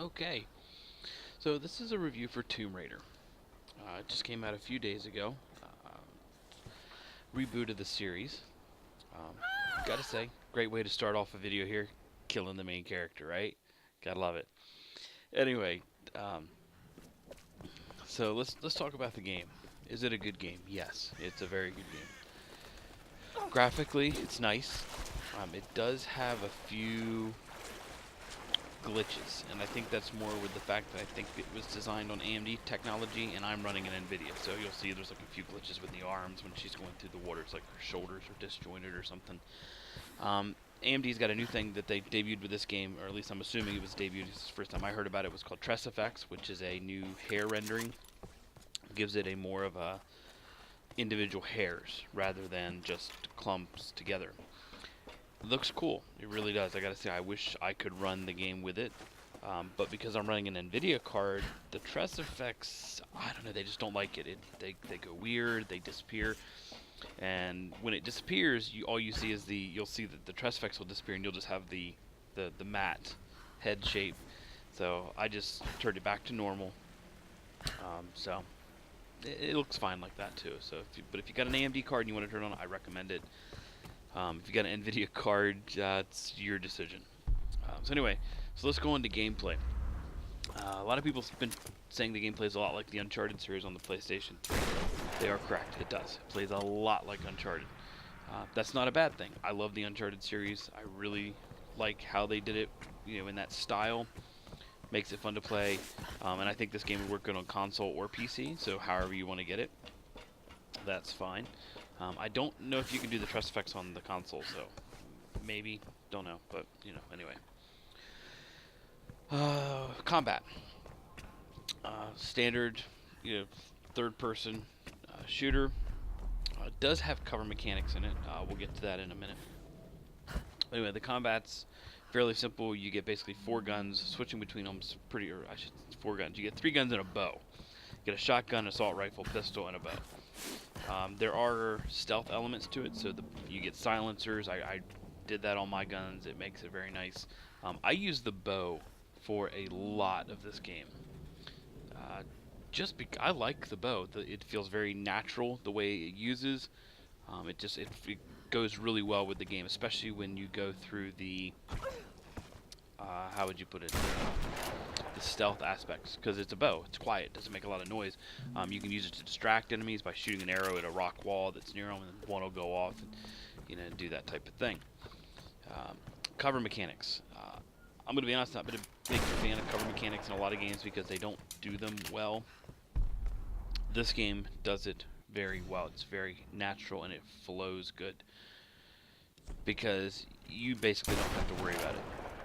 Okay, so this is a review for Tomb Raider. It just came out a few days ago. Rebooted the series. Um, Gotta say, great way to start off a video here. Killing the main character, right? Gotta love it. Anyway, um, so let's talk about the game. Is it a good game? Yes, it's a very good game. Graphically, it's nice. It does have a few glitches, and I think that's more with the fact that I think it was designed on AMD technology, and I'm running an NVIDIA, so you'll see there's like a few glitches with the arms when she's going through the water. It's like her shoulders are disjointed or something. AMD's got a new thing that they debuted with this game, or at least I'm assuming it was debuted. It's the first time I heard about it. Was called Tress Effects, which is a new hair rendering. Gives it a more of a individual hairs rather than just clumps together. Looks cool. It really does. I gotta say, I wish I could run the game with it. But because I'm running an NVIDIA card, the Tress effects, I don't know, they just don't like it. They go weird, they disappear. And when it disappears, all you see is you'll see that the Tress effects will disappear and you'll just have the matte head shape. So I just turned it back to normal. So it looks fine like that too. So but if you got an AMD card and you want to turn it on, I recommend it. If you got an NVIDIA card, it's your decision. So anyway, so let's go into gameplay. A lot of people have been saying the gameplay is a lot like the Uncharted series on the PlayStation 3. They are correct. It does. It plays a lot like Uncharted. That's not a bad thing. I love the Uncharted series. I really like how they did it, in that style. Makes it fun to play. And I think this game would work good on console or PC, so however you want to get it, that's fine. I don't know if you can do the Tress effects on the console, so maybe, don't know, but anyway. Combat. Standard, third-person shooter. Does have cover mechanics in it. We'll get to that in a minute. Anyway, the combat's fairly simple. You get basically 4 guns. Switching between them is pretty, or I should 4 guns. You get 3 guns and a bow. You get a shotgun, assault rifle, pistol, and a bow. There are stealth elements to it, so you get silencers. I did that on my guns. It makes it very nice. I use the bow for a lot of this game. I like the bow. It feels very natural the way it uses. It goes really well with the game, especially when you go through the how would you put it? The stealth aspects, because it's a bow. It's quiet. Doesn't make a lot of noise. You can use it to distract enemies by shooting an arrow at a rock wall that's near them, and one will go off, and do that type of thing. Cover mechanics. I'm going to be honest, I've been a big fan of cover mechanics in a lot of games because they don't do them well. This game does it very well. It's very natural and it flows good because you basically don't have to worry about it.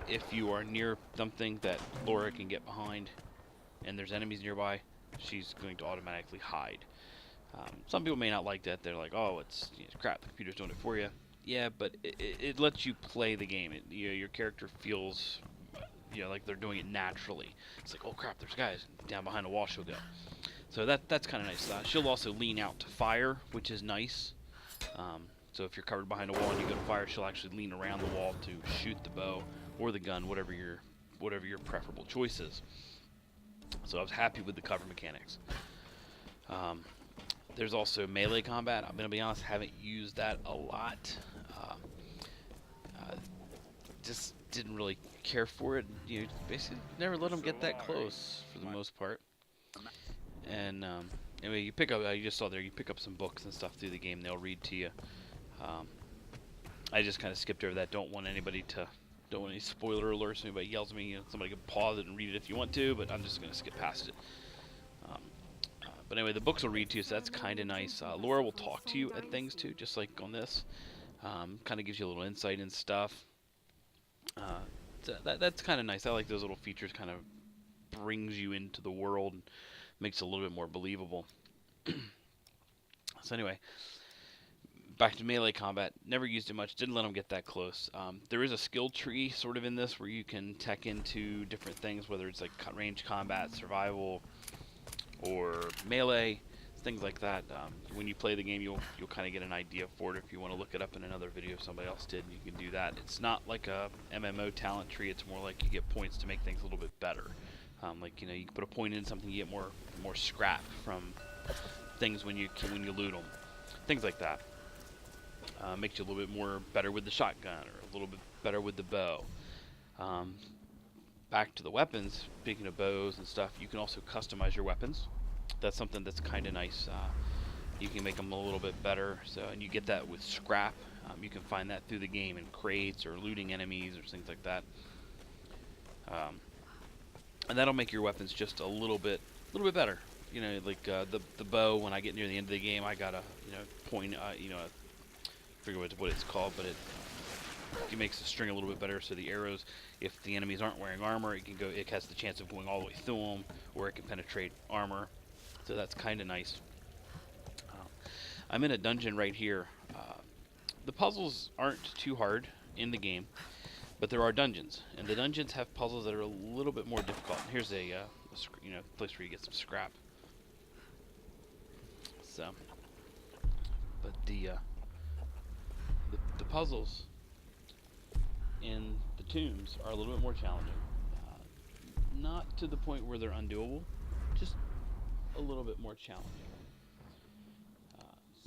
If you are near something that Laura can get behind and there's enemies nearby, she's going to automatically hide. Some people may not like that. They're like, oh, it's crap, the computer's doing it for you. Yeah, but it lets you play the game. Your character feels like they're doing it naturally. It's like, oh crap, there's guys down behind a wall. She'll go. So that's kind of nice. She'll also lean out to fire, which is nice. So if you're covered behind a wall and you go to fire, she'll actually lean around the wall to shoot the bow or the gun, whatever your preferable choice is. So I was happy with the cover mechanics. There's also melee combat. I'm gonna be honest, haven't used that a lot. Just didn't really care for it. You basically never let them get that close for the most part. And anyway, you pick up. You just saw there. You pick up some books and stuff through the game. They'll read to you. I just kind of skipped over that. Don't want any spoiler alerts. If anybody yells at me, somebody can pause it and read it if you want to. But I'm just gonna skip past it. But anyway, the books will read to you, so that's kind of nice. Laura will talk to you at things too, just like on this. Kind of gives you a little insight and stuff. That's kind of nice. I like those little features. Kind of brings you into the world and makes it a little bit more believable. So anyway, back to melee combat. Never used it much. Didn't let them get that close. There is a skill tree sort of in this where you can tech into different things, whether it's like range combat, survival, or melee. things like that. When you play the game, you'll kind of get an idea for it. If you want to look it up in another video somebody else did, you can do that. It's not like a MMO talent tree. It's more like you get points to make things a little bit better. Like, you know, you can put a point in something, you get more scrap from things when you loot them. Things like that. Makes you a little bit more better with the shotgun, or a little bit better with the bow. Back to the weapons, speaking of bows and stuff, you can also customize your weapons. That's something that's kind of nice. You can make them a little bit better, and you get that with scrap. You can find that through the game in crates or looting enemies or things like that. And that'll make your weapons just a little bit better. You know, like the bow. When I get near the end of the game, I got a point. I forget what it's called, but it makes the string a little bit better. So the arrows, if the enemies aren't wearing armor, it has the chance of going all the way through them, or it can penetrate armor. So that's kind of nice. I'm in a dungeon right here. The puzzles aren't too hard in the game, but there are dungeons, and the dungeons have puzzles that are a little bit more difficult. And here's a place where you get some scrap. So, but the puzzles in the tombs are a little bit more challenging. Not to the point where they're undoable, just a little bit more challenging.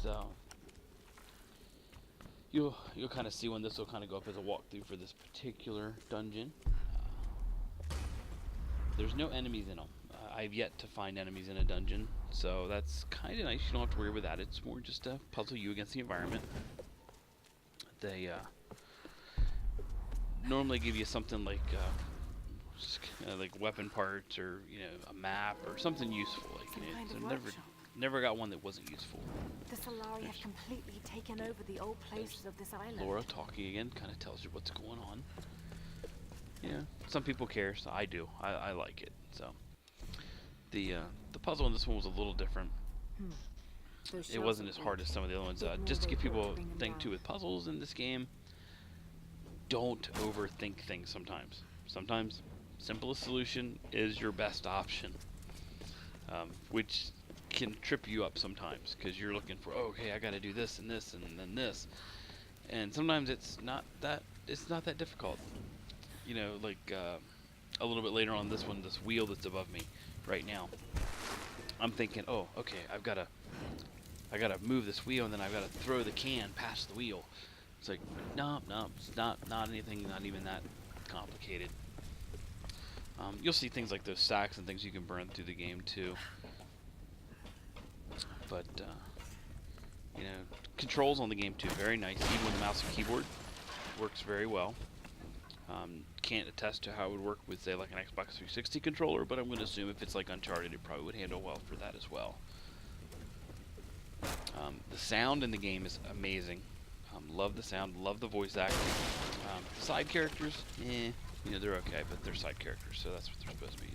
So you'll kind of see when this will kind of go up as a walkthrough for this particular dungeon. There's no enemies in them. I've yet to find enemies in a dungeon, so that's kind of nice. You don't have to worry with that. It's more just to puzzle you against the environment. They normally give you something like weapon parts, or a map or something useful. Like, never got one that wasn't useful. The Solari have completely taken over the old places of this island. Laura talking again kind of tells you what's going on. Some people care, so I do. I like it. So the puzzle in this one was a little different. It wasn't as hard as some of the other ones. Just to give people a thing too with puzzles in this game, don't overthink things sometimes. Sometimes simplest solution is your best option, which can trip you up sometimes, because you're looking for, okay, I got to do this and this and then this, and sometimes it's not that difficult. Like a little bit later on this one, this wheel that's above me right now, I'm thinking, oh, okay, I gotta move this wheel, and then I've got to throw the can past the wheel. It's like, no, it's not anything, not even that complicated. You'll see things like those stacks and things you can burn through the game too. But controls on the game too, very nice. Even with the mouse and keyboard, works very well. Can't attest to how it would work with, say, like an Xbox 360 controller, but I'm going to assume if it's like Uncharted, it probably would handle well for that as well. The sound in the game is amazing. Love the sound, love the voice acting. Side characters, they're okay, but they're side characters, so that's what they're supposed to be.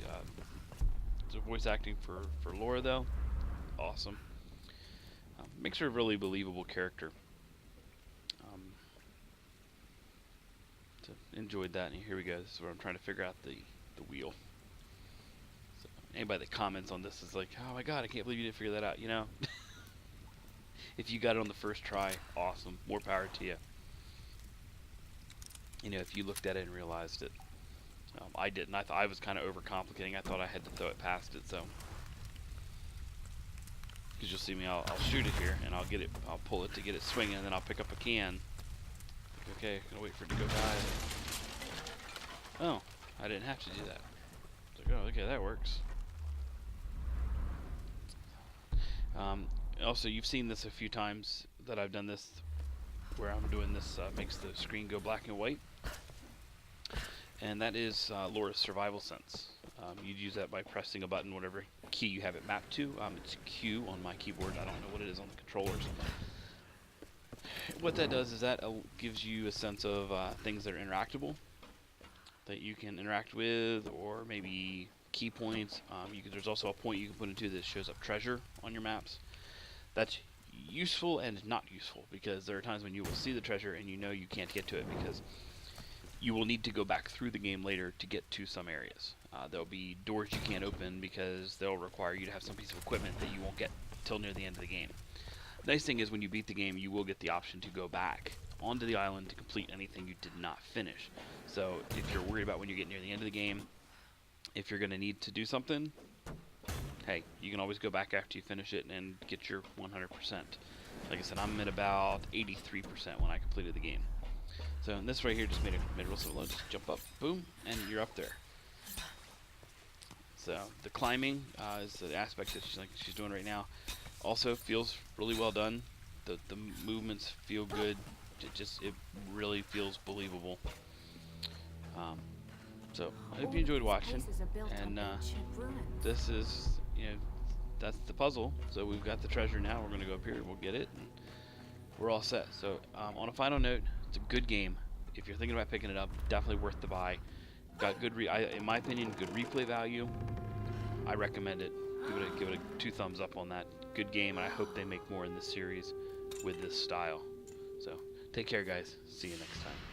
So voice acting for Laura, though, awesome. Makes her a really believable character. So enjoyed that, and here we go. This is where I'm trying to figure out the wheel. So anybody that comments on this is like, oh my god, I can't believe you didn't figure that out, If you got it on the first try, awesome. More power to you. If you looked at it and realized it. I didn't. I thought I was kind of overcomplicating. I thought I had to throw it past it, so. Because you'll see me, I'll shoot it here, and I'll pull it to get it swinging, and then I'll pick up a can. Like, okay, gonna wait for it to go die. Oh, I didn't have to do that. It's like, oh, okay, that works. Also, you've seen this a few times that I've done this, where I'm doing this, makes the screen go black and white. And that is Laura's survival sense. You'd use that by pressing a button, whatever key you have it mapped to. It's Q on my keyboard. I don't know what it is on the controllers. What that does is that gives you a sense of things that are interactable, that you can interact with, or maybe key points. There's also a point you can put into that shows up treasure on your maps. That's useful and not useful, because there are times when you will see the treasure and you can't get to it because you will need to go back through the game later to get to some areas. There'll be doors you can't open because they'll require you to have some piece of equipment that you won't get till near the end of the game. Nice thing is when you beat the game, you will get the option to go back onto the island to complete anything you did not finish. So if you're worried about when you get near the end of the game, if you're going to need to do something, hey, you can always go back after you finish it and get your 100%. Like I said, I'm at about 83% when I completed the game. So this right here just made it real simple. Just jump up, boom, and you're up there. So the climbing is the aspect that she's doing right now. Also feels really well done. The movements feel good. It really feels believable. So I hope you enjoyed watching. And this is, that's the puzzle. So we've got the treasure now. We're gonna go up here. We'll get it. And we're all set. So on a final note, it's a good game. If you're thinking about picking it up, definitely worth the buy. Got good, in my opinion, good replay value. I recommend it. Give it a 2 thumbs up on that. Good game, and I hope they make more in this series with this style. So take care, guys. See you next time.